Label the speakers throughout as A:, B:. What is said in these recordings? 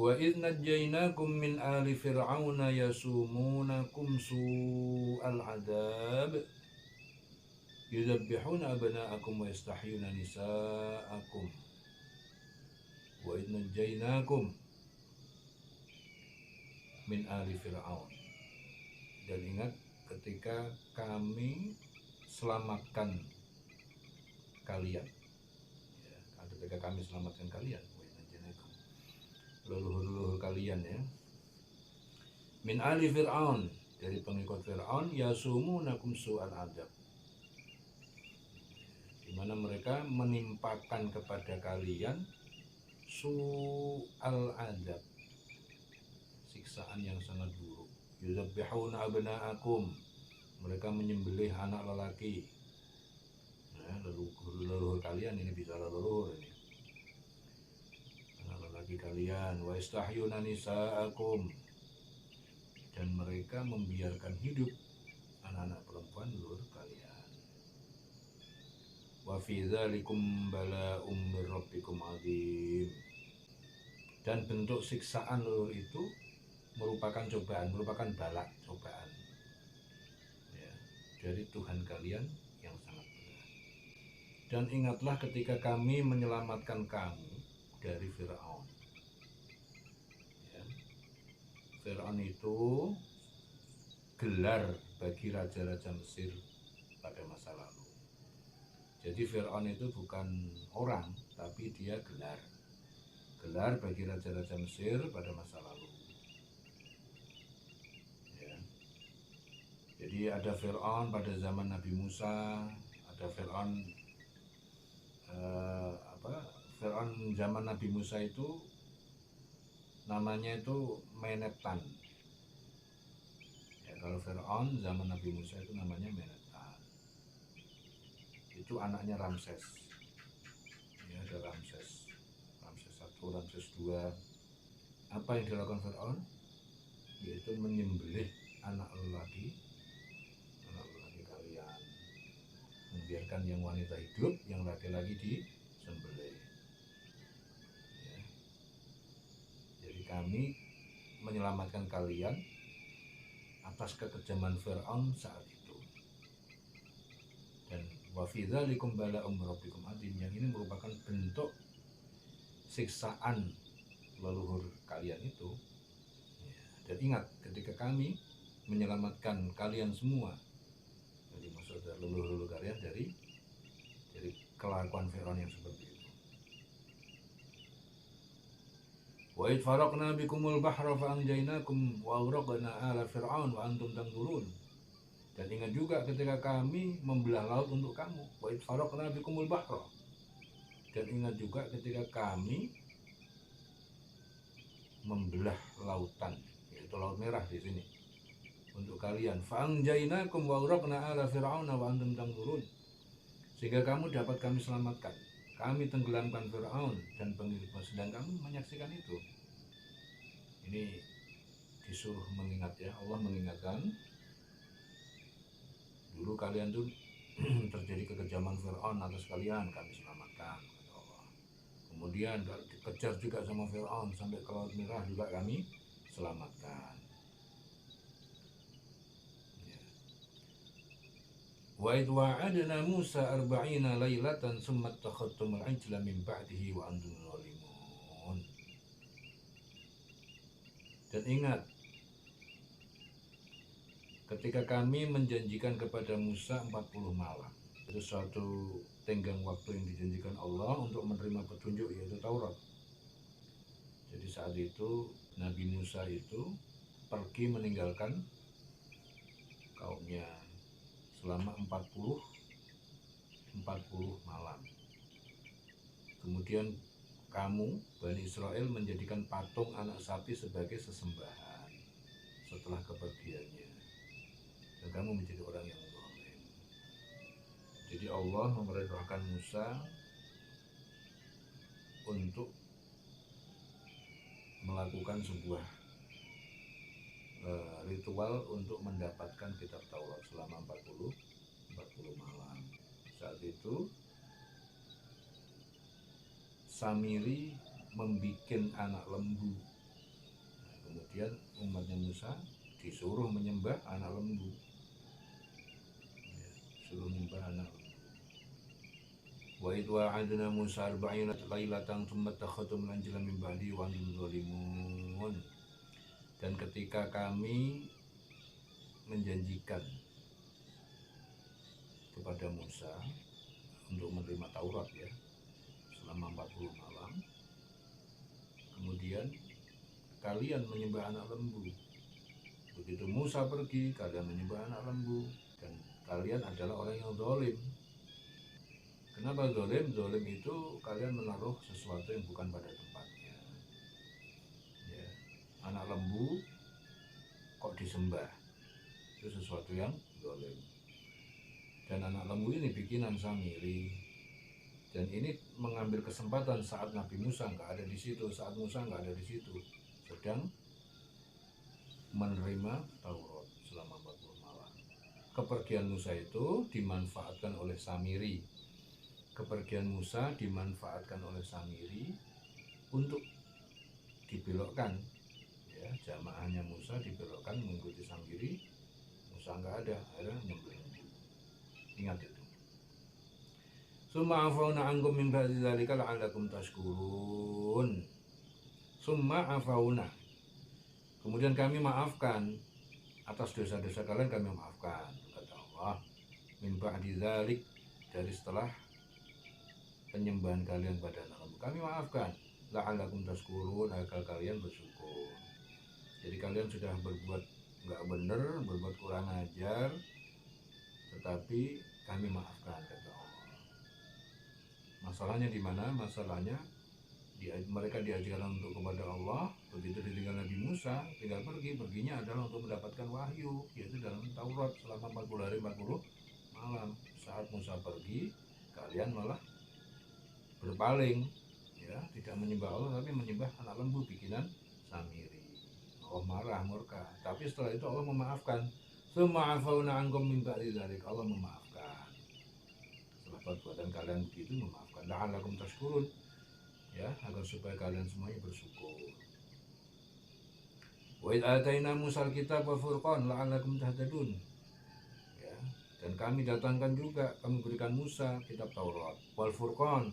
A: Wa idh najjaynakum min ali fir'auna yasumunakum su'al adab yudabbihuna abna'akum wa yastahyuna nisa'akum. Wa idh najjaynakum min ali fir'aun. Dan ingat ketika kami selamatkan kalian, ya, ketika kami selamatkan kalian, leluhur-leluhur kalian, ya, min ali fir'aun, dari pengikut Fir'aun, yasumunakum su'al adab, di mana mereka menimpakan kepada kalian su'al adab, siksaan yang sangat buruk. Yudabbihuna abna'akum, mereka menyembelih anak lelaki, nah, leluhur kalian, ini bisa leluhur ini, anak lelaki kalian. Wa yastahyuna nisa'akum, dan mereka membiarkan hidup anak-anak perempuan leluhur kalian. Wa fi dzalikum bala'um mir rabbikum 'adzim, dan bentuk siksaan leluhur itu merupakan cobaan, merupakan balak, cobaan, ya, dari Tuhan kalian yang sangat berat. Dan ingatlah ketika kami menyelamatkan kamu dari Fir'aun, ya. Fir'aun itu gelar bagi raja-raja Mesir pada masa lalu. Jadi Fir'aun itu bukan orang, tapi dia gelar bagi raja-raja Mesir pada masa lalu. Jadi ada Fir'aun pada zaman Nabi Musa, ada Fir'aun Fir'aun zaman Nabi Musa itu namanya itu Menetan. Ya, kalau Fir'aun zaman Nabi Musa itu namanya Menetan. Itu anaknya Ramses. Ya, ada Ramses 1, Ramses 2. Apa yang dilakukan Fir'aun? Yaitu menyembelih anak lelaki kalian, membiarkan yang wanita hidup, yang laki-laki disembelih, ya. Jadi kami menyelamatkan kalian atas kekejaman Fir'aun saat itu. Dan wa fi dzalikum bala'um rabbikum 'adzim, yang ini merupakan bentuk siksaan leluhur kalian itu, ya. Dan ingat ketika kami menyelamatkan kalian semua, jadi maksud leluhur kalian dari kelakuan Fir'aun yang seperti itu. Wa id faraqna bikumul bahra fa anjaynakum wa aghraqna ala fir'aun wa antum tanzurun. Dan ingat juga ketika kami membelah laut untuk kamu. Wa id faraqna bikumul bahra. Dan ingat juga ketika kami membelah lautan, yaitu Laut Merah di sini, untuk kalian. Fa anjaynakum wa aghraqna ala fir'aun wa antum tanzurun. Sehingga kamu dapat kami selamatkan. Kami tenggelamkan Fir'aun dan pengikutnya, sedang kamu menyaksikan itu. Ini disuruh mengingat, ya. Allah mengingatkan, dulu kalian tuh terjadi kekejaman Fir'aun atas kalian, kami selamatkan, kata Allah. Kemudian dikejar juga sama Fir'aun sampai ke Laut Merah, juga kami selamatkan. Wa idh wa'adna Musa 40 lailatan tsumma ittakhadtumul ijla min ba'dihi wa antum zalimun. Dan ingat ketika kami menjanjikan kepada Musa 40 malam, itu suatu tenggang waktu yang dijanjikan Allah untuk menerima petunjuk, yaitu Taurat. Jadi saat itu Nabi Musa itu pergi meninggalkan kaumnya selama 40 malam. Kemudian kamu, Bani Israel, menjadikan patung anak sapi sebagai sesembahan setelah kepergiannya, dan kamu menjadi orang yang zalim. Jadi Allah memerintahkan Musa untuk melakukan sebuah ritual untuk mendapatkan kitab Taurat selama 40 malam. Saat itu Samiri membikin anak lembu Kemudian umatnya Musa disuruh menyembah anak lembu, suruh menyembah anak lembu. Wa idh wa'adna Musa 40 lailatan tsumma takhadtum al-ijla min ba'di wa antum zalimun. Dan ketika kami menjanjikan kepada Musa untuk menerima Taurat ya selama 40 malam, kemudian kalian menyembah anak lembu. Begitu Musa pergi, kalian menyembah anak lembu, dan kalian adalah orang yang zalim. Kenapa zalim? Zalim itu kalian menaruh sesuatu yang bukan pada tempatnya. Ya. Anak lembu kok disembah, itu sesuatu yang zalim. Dan anak lembu ini bikinan Samiri. Dan ini mengambil kesempatan saat Nabi Musa nggak ada di situ, saat Musa nggak ada di situ, sedang menerima Taurat selama 40 malam. Kepergian Musa itu dimanfaatkan oleh Samiri. Kepergian Musa dimanfaatkan oleh Samiri untuk dibelokkan. Ya, jamaahnya Musa dibelokkan mengikuti Samiri. Musa nggak ada, akhirnya nyembelih. Ingat itu. Summa afauna ankum min ba'di dzalika la'allakum tashkurun. Summa afauna. Kemudian kami maafkan atas dosa-dosa kalian, kami maafkan, kata Allah. Min ba'di dzalik, dari setelah penyembahan kalian pada anak lembu, kami maafkan. La'allakum tashkurun, agar kalian bersyukur. Jadi kalian sudah berbuat nggak benar, berbuat kurang ajar, tetapi kami maafkan, kata Allah. Masalahnya di mana? Masalahnya mereka diajarkan untuk kepada Allah. Begitu ditinggal Nabi Musa, tinggal perginya adalah untuk mendapatkan wahyu, yaitu dalam Taurat selama 40 hari 40 malam. Saat Musa pergi, kalian malah berpaling, ya, tidak menyembah Allah tapi menyembah anak lembu bikinan Samiri. Allah marah, murka. Tapi setelah itu Allah memaafkan. Summa afauna ankum min ba'di dzalik, Allah memaafkan. Setelah perbuatan kalian begitu, memaafkan. La'allakum tashkurun, ya, agar supaya kalian semuanya bersyukur. Wa idh ataina Musal kitab wa furqan la'allakum tahtadun. Ya, dan kami datangkan juga, kami berikan Musa kitab Taurat wal furqan.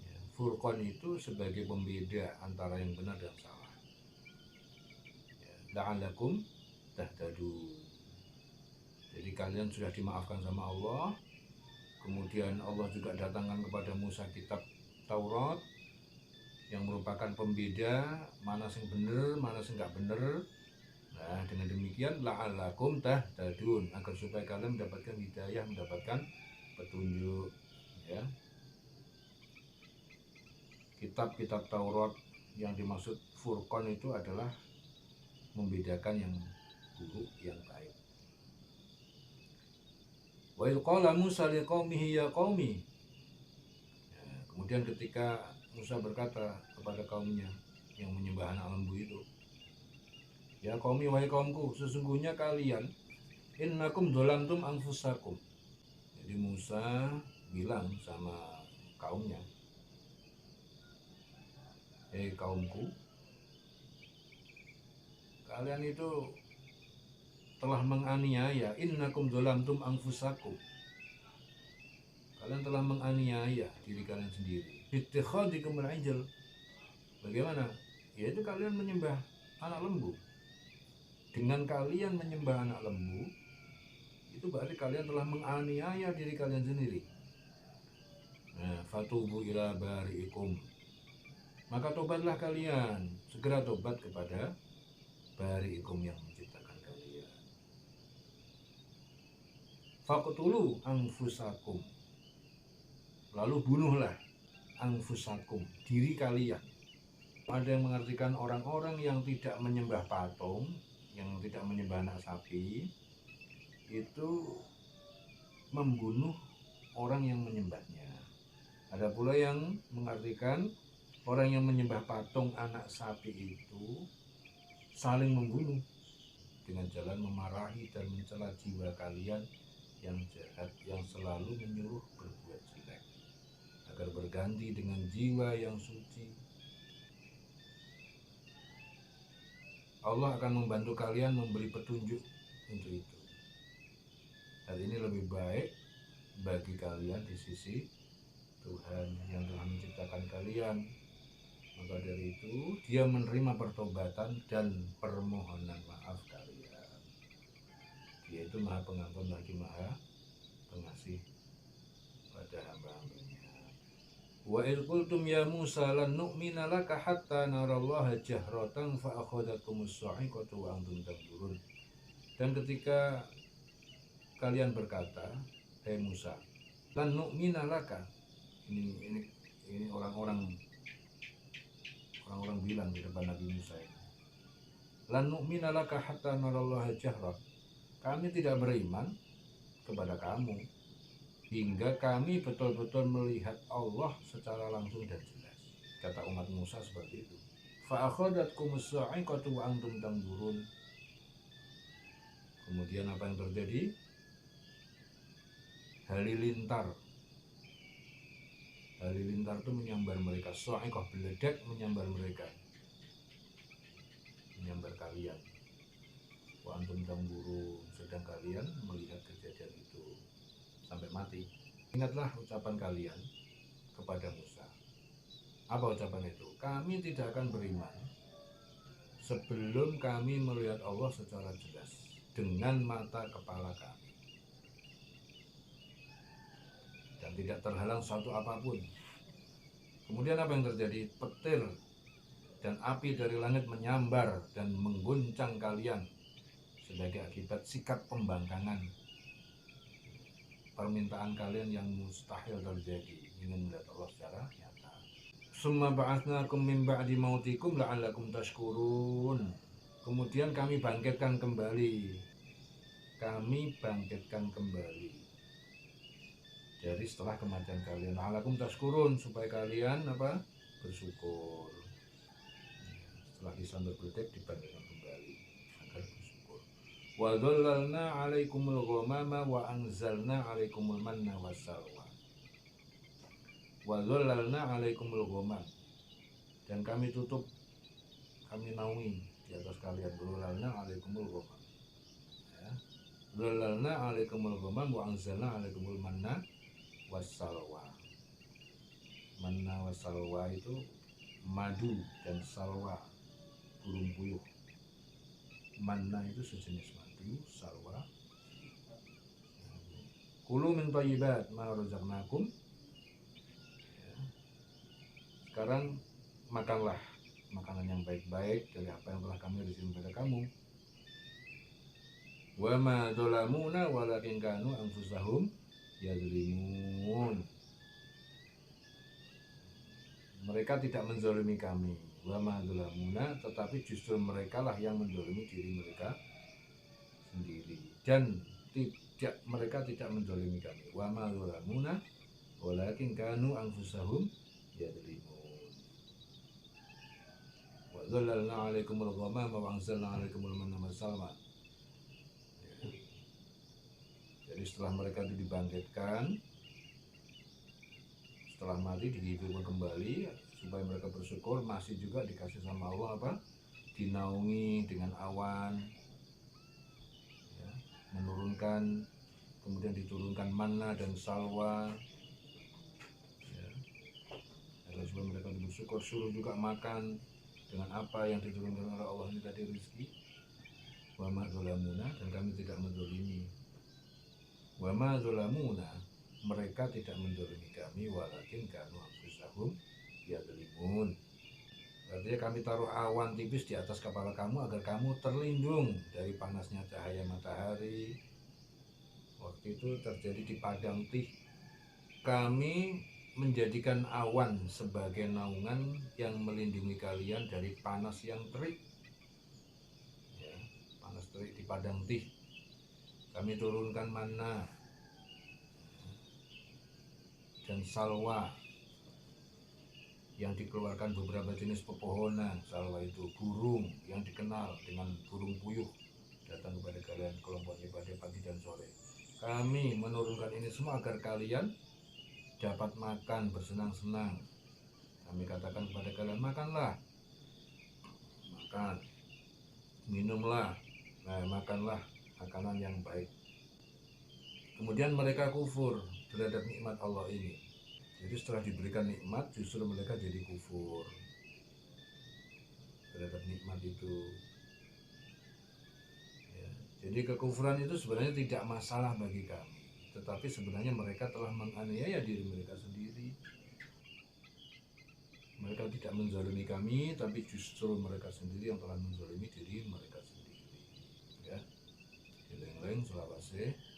A: Ya, furqan itu sebagai pembeda antara yang benar dan salah. Ya, la'allakum tahtadun. Jadi kalian sudah dimaafkan sama Allah. Kemudian Allah juga datangkan kepada Musa kitab Taurat yang merupakan pembeda mana sing bener, mana sing nggak bener. Nah, dengan demikian la'allakum tahtadun, agar supaya kalian mendapatkan hidayah, mendapatkan petunjuk, ya. Kitab-kitab Taurat yang dimaksud Furqan itu adalah membedakan yang buruk, yang baik. Wa idh qala Musa liqaumihi ya qaumi. Kemudian ketika Musa berkata kepada kaumnya yang menyembah anak lembu itu, ya qaumi, wahai kaumku, sesungguhnya kalian innakum dzalamtum anfusakum. Jadi Musa bilang sama kaumnya, hei kaumku, kalian itu telah menganiaya, innakum dzalamtum anfusakum, kalian telah menganiaya diri kalian sendiri. Ittikhadikum al-ijl, bagaimana? Yaitu kalian menyembah anak lembu. Dengan kalian menyembah anak lembu, itu berarti kalian telah menganiaya diri kalian sendiri. Nah, fatubu ila bari'ikum, maka tobatlah kalian, segera tobat kepada bari'ikum yang menciptakan kalian. Faqtulu anfusakum, lalu bunuhlah anfusakum, diri kalian. Ada yang mengartikan orang-orang yang tidak menyembah patung, yang tidak menyembah anak sapi, itu membunuh orang yang menyembahnya. Ada pula yang mengartikan orang yang menyembah patung anak sapi itu saling membunuh dengan jalan memarahi dan mencela jiwa kalian yang jahat, yang selalu menyuruh berbuat jelek, agar berganti dengan jiwa yang suci. Allah akan membantu kalian memberi petunjuk untuk itu. Hal ini lebih baik bagi kalian di sisi Tuhan yang telah menciptakan kalian. Maka dari itu dia menerima pertobatan dan permohonan maaf kalian. Dia itu maha pengampun lagi maha pengasih pada hamba-hambanya. Wa idh qultum ya Musa lan nu'mina laka hatta narallaha jahratan fa akhadhatkumus sa'iqatu wa antum tanzurun. Dan ketika kalian berkata, hai Musa, lan nu'mina laka, ini orang-orang bilang di depan Nabi Musa ini, lan nu'mina laka hatta narallaha jahra, kami tidak beriman kepada kamu hingga kami betul-betul melihat Allah secara langsung dan jelas. Kata umat Musa seperti itu. Fa akhadhatkumus sa'iqatu wa antum tanzurun. Kemudian apa yang terjadi? Halilintar itu menyambar mereka. Sa'iqah beledak menyambar mereka, menyambar kalian. Wa antum tanzurun, sedang kalian melihat kejadian itu sampai mati. Ingatlah ucapan kalian kepada Musa. Apa ucapan itu? Kami tidak akan beriman sebelum kami melihat Allah secara jelas dengan mata kepala kami, dan tidak terhalang suatu apapun. Kemudian apa yang terjadi? Petir dan api dari langit menyambar dan mengguncang kalian sebagai akibat sikap pembangkangan, permintaan kalian yang mustahil terjadi, ingin melihat Allah secara nyata. Summa ba'atsnakum min ba'di mautikum la'allakum tashkurun. Kemudian kami bangkitkan kembali dari setelah kematian kalian, la'allakum tashkurun, supaya kalian bersyukur. Setelah disambar beledak dibangkitkan kembali agar bersyukur. Wa dhallalna 'alaikumul ghamama wa anzalna 'alaikumul manna wassalwa. Wa dhallalna 'alaikumul ghamam, dan kami naungi di atas kalian. Dhallalna 'alaikumul ghamam, ya. Dhallalna 'alaikumul ghamam wa anzalna 'alaikumul manna wassalwa. Manna wassalwa itu madu dan salwa, burung puyuh. Manna itu sejenis madu, salwa. Kulu min thayyibat ma razaqnakum. Sekarang makanlah makanan yang baik-baik dari apa yang telah kami rizki kepada kamu. Wa ma dzalamuna walakin kanu anfusahum yadzlimun. Mereka tidak menzalimi kami. Wa ma dzalamuna, tetapi justru mereka lah yang menzalimi diri mereka sendiri. Dan mereka tidak menzalimi kami. Wa ma dzalamuna walakin kanu anfusahum yadzlimun. Wa dzalalna 'alaikumul ghamama wa anzalna 'alaikumul manna wassalwa. Jadi setelah mereka itu dibangkitkan, setelah mati dihidupkan kembali, supaya mereka bersyukur, masih juga dikasih sama Allah dinaungi dengan awan, ya, kemudian diturunkan manna dan salwa, ya, agar supaya mereka bersyukur. Suruh juga makan dengan apa yang diturunkan oleh Allah ini tadi, rezeki. Wa ma dzalamuna, dan kami tidak menzalimi. Wa ma dzalamuna, mereka tidak menzalimi kami, walakin kanu anfusahum yadzlimun. Artinya kami taruh awan tipis di atas kepala kamu agar kamu terlindung dari panasnya cahaya matahari. Waktu itu terjadi di padang Tih. Kami menjadikan awan sebagai naungan yang melindungi kalian dari panas yang terik, ya, panas terik di padang Tih. Kami turunkan manna dan salwa yang dikeluarkan beberapa jenis pepohonan. Salwa itu burung yang dikenal dengan burung puyuh, datang kepada kalian kelompoknya pada pagi dan sore. Kami menurunkan ini semua agar kalian dapat makan bersenang-senang. Kami katakan kepada kalian, makanlah, makan. minumlah, makanlah makanan yang baik. Kemudian mereka kufur terhadap nikmat Allah ini. Jadi setelah diberikan nikmat, justru mereka jadi kufur terhadap nikmat itu. Ya. Jadi kekufuran itu sebenarnya tidak masalah bagi kami, tetapi sebenarnya mereka telah menganiaya diri mereka sendiri. Mereka tidak menzalimi kami, tapi justru mereka sendiri yang telah menzalimi diri mereka sendiri. Ya. Di Leng-Leng, Sulawesi.